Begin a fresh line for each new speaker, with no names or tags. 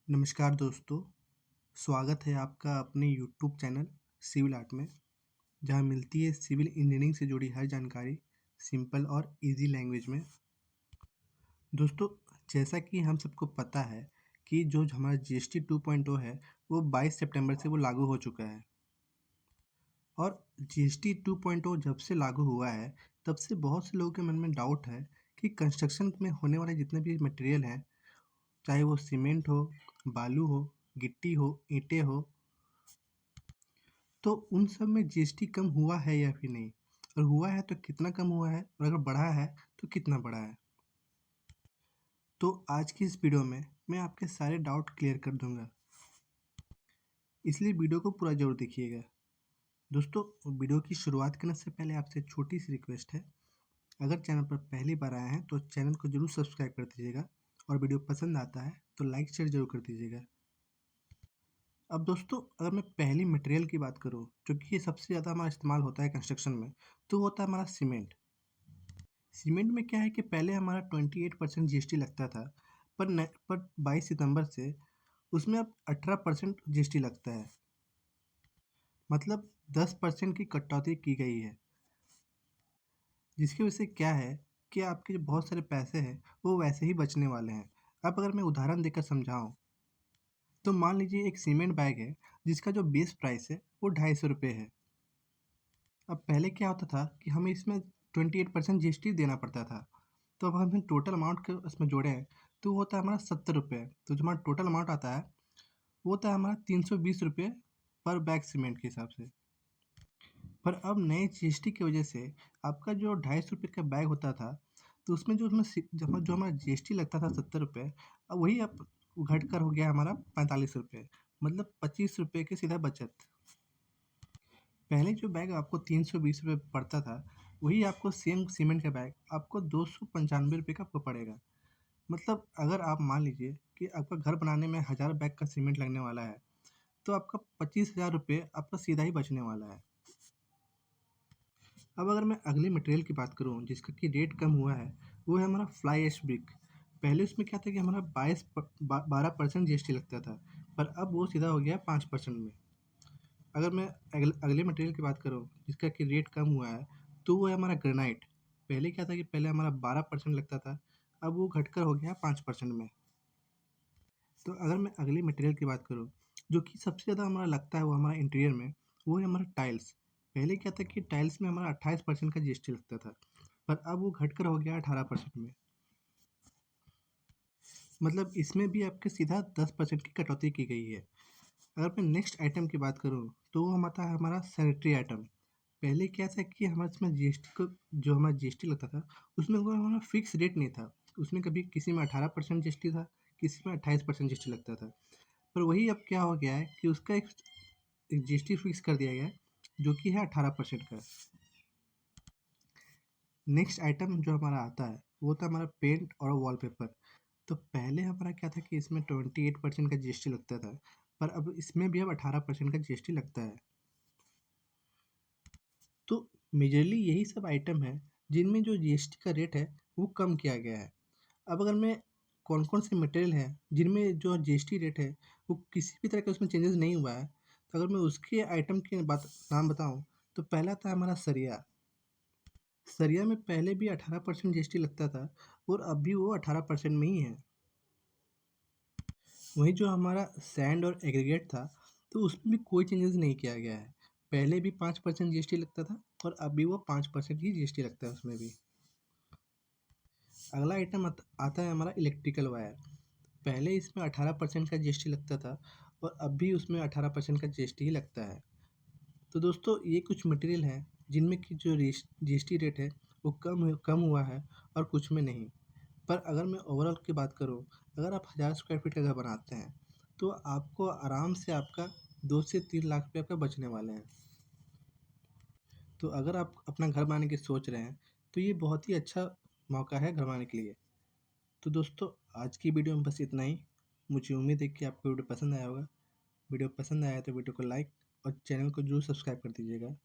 नमस्कार दोस्तों, स्वागत है आपका अपने यूट्यूब चैनल सिविल आर्ट में, जहां मिलती है सिविल इंजीनियरिंग से जुड़ी हर जानकारी सिंपल और इजी लैंग्वेज में। दोस्तों, जैसा कि हम सबको पता है कि जो हमारा जीएसटी 2.0 है, वो 22 सितंबर से वो लागू हो चुका है। और जीएसटी 2.0 जब से लागू हुआ है, तब से बहुत से लोगों के मन में डाउट है कि कंस्ट्रक्शन में होने वाले जितने भी मटेरियल हैं, चाहे वो सीमेंट हो, बालू हो, गिट्टी हो, ईंटें हो, तो उन सब में जीएसटी कम हुआ है या फिर नहीं? और हुआ है तो कितना कम हुआ है? और अगर बढ़ा है तो कितना बढ़ा है? तो आज की इस वीडियो में मैं आपके सारे डाउट क्लियर कर दूंगा, इसलिए वीडियो को पूरा जरूर देखिएगा। दोस्तों, वीडियो की शुरुआत करने से पहले आपसे छोटी सी रिक्वेस्ट है, अगर चैनल पर पहली बार आए हैं तो चैनल को जरूर सब्सक्राइब कर दीजिएगा, और वीडियो पसंद आता है तो लाइक शेयर जरूर कर दीजिएगा। अब दोस्तों, अगर मैं पहली मटेरियल की बात करूँ, जो कि सबसे ज़्यादा हमारा इस्तेमाल होता है कंस्ट्रक्शन में, तो वो होता है हमारा सीमेंट। सीमेंट में क्या है कि पहले हमारा 28% जीएसटी लगता था, पर 22 सितंबर से उसमें अब 18% जीएसटी लगता है। मतलब 10% की कटौती की गई है, जिसकी वजह से क्या है कि आपके जो बहुत सारे पैसे हैं वो वैसे ही बचने वाले हैं। अब अगर मैं उदाहरण देकर समझाऊं, तो मान लीजिए एक सीमेंट बैग है जिसका जो बेस प्राइस है वो 250 रुपये है। अब पहले क्या होता था कि हमें इसमें 28% जीएसटी देना पड़ता था। तो अब हम टोटल अमाउंट के उसमें जोड़ें, तो वो होता है हमारा 70 रुपये। तो जो हमारा टोटल अमाउंट आता है वो होता है हमारा 320 रुपये पर बैग सीमेंट के हिसाब से। पर अब नए जीएसटी की वजह से आपका जो 250 रुपये का बैग होता था, तो उसमें जो हमारा जीएसटी लगता था 70 रुपये, अब वही अब घट कर हो गया हमारा 45 रुपये। मतलब 25 रुपये की सीधा बचत। पहले जो बैग आपको 320 रुपये पड़ता था, वही आपको सेम सीमेंट का बैग आपको 295 रुपये का आपको पड़ेगा। मतलब अगर आप मान लीजिए कि आपका घर बनाने में 1000 बैग का सीमेंट लगने वाला है, तो आपका 25,000 रुपये आपका सीधा ही बचने वाला है। अब अगर मैं अगले मटेरियल की बात करूँ जिसका कि रेट कम हुआ है, वो है हमारा फ्लाई ऐश ब्रिक। पहले उसमें क्या था कि हमारा 12% जीएसटी लगता था, पर अब वो सीधा हो गया 5% में। अगर मैं अगले मटेरियल की बात करूँ जिसका कि रेट कम हुआ है, तो वो है हमारा ग्रेनाइट। पहले क्या था कि पहले हमारा 12% लगता था, अब वो घटकर हो गया 5% में। तो अगर मैं अगले मटेरियल की बात करूँ, जो कि सबसे ज़्यादा हमारा लगता है वो हमारा इंटीरियर में, वो है हमारा टाइल्स। पहले क्या था कि टाइल्स में हमारा 28% का जीएसटी लगता था, पर अब वो घटकर हो गया 18% में। मतलब इसमें भी आपके सीधा 10% की कटौती की गई है। अगर मैं नेक्स्ट आइटम की बात करूँ, तो वो हमारा हमारा सैनिटरी आइटम। पहले क्या था कि हमारे इसमें जीएसटी को जो हमारा जीएसटी लगता था, उसमें कोई हमारा फिक्स रेट नहीं था। उसमें कभी किसी में 18% जीएसटी था, किसी में 28% जीएसटी लगता था। पर वही अब क्या हो गया है कि उसका एक जीएसटी फिक्स कर दिया गया है, जो कि है 18% का। नेक्स्ट आइटम जो हमारा आता है वो था हमारा पेंट और वॉलपेपर। तो पहले हमारा क्या था कि इसमें 28% का जीएसटी लगता था, पर अब इसमें भी अब 18% का जीएसटी लगता है। तो मेजरली यही सब आइटम है जिनमें जो जीएसटी का रेट है वो कम किया गया है। अब अगर मैं कौन कौन से मटेरियल हैं जिनमें जो जीएसटी रेट है वो किसी भी तरह का उसमें चेंजेस नहीं हुआ है, तो अगर मैं उसके आइटम के नाम बताऊं, तो पहला था हमारा सरिया। सरिया में पहले भी 18% जीएसटी लगता था, और अब भी वो 18% में ही है। वहीं जो हमारा सैंड और एग्रीगेट था, तो उसमें भी कोई चेंजेस नहीं किया गया है। पहले भी 5% जीएसटी लगता था, और अभी वो 5% ही जीएसटी लगता है उसमें भी। अगला आइटम आता है हमारा इलेक्ट्रिकल वायर। पहले इसमें 18% का जीएसटी लगता था, और अब भी उसमें 18% का जीएसटी ही लगता है। तो दोस्तों, ये कुछ मटेरियल हैं जिनमें कि जो जीएसटी रेट है वो कम हुआ है, और कुछ में नहीं। पर अगर मैं ओवरऑल की बात करूँ, अगर आप 1000 स्क्वायर फीट का घर बनाते हैं, तो आपको आराम से आपका 2 से 3 लाख रुपये आपका बचने वाले हैं। तो अगर आप अपना घर बनाने की सोच रहे हैं, तो ये बहुत ही अच्छा मौका है घर बनाने के लिए। तो दोस्तों, आज की वीडियो में बस इतना ही। मुझे उम्मीद है कि आपको वीडियो पसंद आया होगा। वीडियो पसंद आया तो वीडियो को लाइक और चैनल को जरूर सब्सक्राइब कर दीजिएगा।